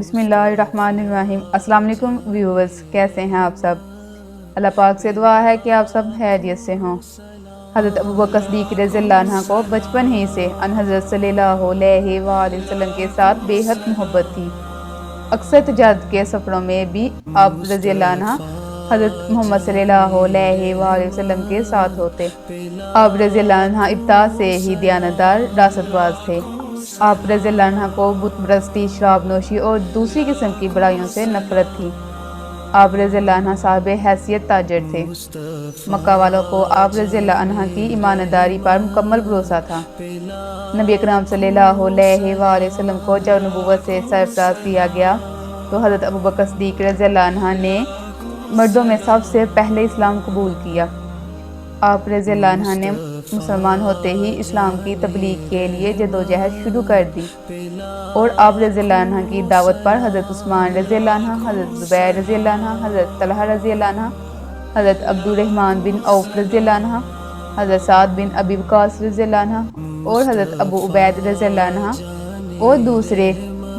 بسم اللہ الرحمن الرحیم۔ السلام علیکم ویورز، کیسے ہیں آپ سب؟ اللہ پاک سے دعا ہے کہ آپ سب خیریت سے ہوں۔ حضرت ابوبکر صدیق رضی اللہ عنہ کو بچپن ہی سے ان حضرت صلی اللہ علیہ وآلہ وسلم کے ساتھ بے حد محبت تھی۔ اکثر تجارت کے سفروں میں بھی آپ رضی اللہ عنہ حضرت محمد صلی اللہ علیہ وآلہ وسلم کے ساتھ ہوتے۔ آپ رضی اللہ عنہ ابتدا سے ہی دیانتدار راست باز تھے۔ آپ رضی اللہ عنہ کو بت پرستی، شراب نوشی اور دوسری قسم کی برائیوں سے نفرت تھی۔ آپ رضی اللہ عنہ صاحب حیثیت تاجر تھے۔ مکہ والوں کو آپ رضی اللہ عنہ کی ایمانداری پر مکمل بھروسہ تھا۔ نبی اکرم صلی اللہ علیہ وآلہ وسلم کو جب نبوت سے سرفراز کیا گیا تو حضرت ابوبکر صدیق رضی اللہ عنہ نے مردوں میں سب سے پہلے اسلام قبول کیا۔ آپ رضی اللہ عنہ نے مسلمان ہوتے ہی اسلام کی تبلیغ کے لیے جدوجہد شروع کر دی، اور آپ رضی اللہ عنہ کی دعوت پر حضرت عثمان رضی اللہ عنہ، حضرت زبیر رضی اللہ عنہ، حضرت طلحہ رضی اللہ عنہ، حضرت عبد الرحمن بن عوف رضی اللہ عنہ، حضرت سعد بن ابی وقاص رضی اللہ عنہ اور حضرت ابو عبید رضی اللہ عنہ اور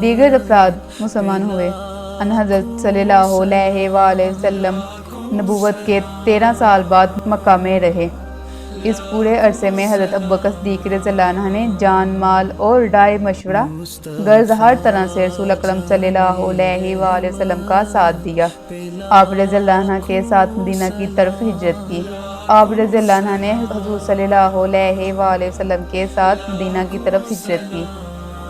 دیگر افراد مسلمان ہوئے۔ ان حضرت صلی اللہ علیہ وآلہ وسلم نبوت کے 13 سال بعد مکہ میں رہے۔ اس پورے عرصے میں حضرت ابوبکر صدیق رضی اللہ عنہ نے جان، مال اور رائے مشورہ غرض ہر طرح سے رسول اکرم صلی اللہ علیہ وآلہ وسلم کا ساتھ دیا۔ آپ رضی اللہ عنہ کے ساتھ مدینہ کی طرف ہجرت کی۔ آپ رضی اللہ عنہ نے حضور صلی اللہ علیہ وآلہ وسلم کے ساتھ مدینہ کی طرف ہجرت کی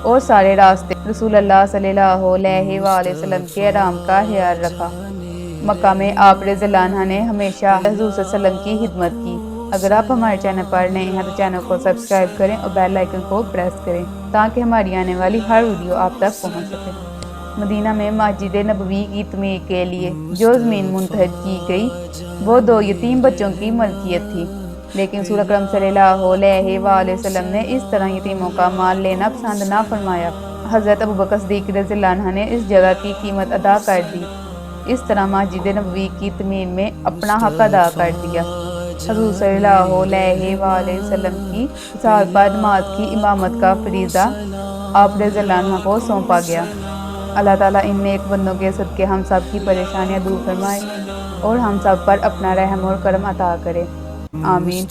اور سارے راستے رسول اللہ صلی اللہ علیہ وآلہ وسلم کے آرام کا خیال رکھا۔ مکہ میں آپ رضی اللہ عنہ نے ہمیشہ حضور صلی اللہ علیہ وسلم کی خدمت کی۔ اگر آپ ہمارے چینل پر نئے ہیں تو چینل کو سبسکرائب کریں اور بیل آئیکن کو پریس کریں تاکہ ہماری آنے والی ہر ویڈیو آپ تک پہنچ سکے۔ مدینہ میں مسجد نبوی کی تعمیر کے لیے جو زمین منتخب کی گئی وہ 2 یتیم بچوں کی ملکیت تھی، لیکن رسول اکرم صلی اللہ علیہ وآلہ وسلم نے اس طرح یتیموں کا مال لینا پسند نہ فرمایا۔ حضرت ابوبکر صدیق رضی اللہ عنہ نے اس جگہ کی قیمت ادا کر دی۔ اس طرح مسجد نبوی کی تعمیر میں اپنا حق ادا کر دیا۔ حضور صلی اللہ علیہ وآلہ وسلم کی وصال پر نماز کی امامت کا فریضہ آپ رضی اللہ عنہ کو سونپا گیا۔ اللہ تعالیٰ ان نیک بندوں کے صدقے ہم سب کی پریشانیاں دور فرمائے اور ہم سب پر اپنا رحم اور کرم عطا کرے، آمین۔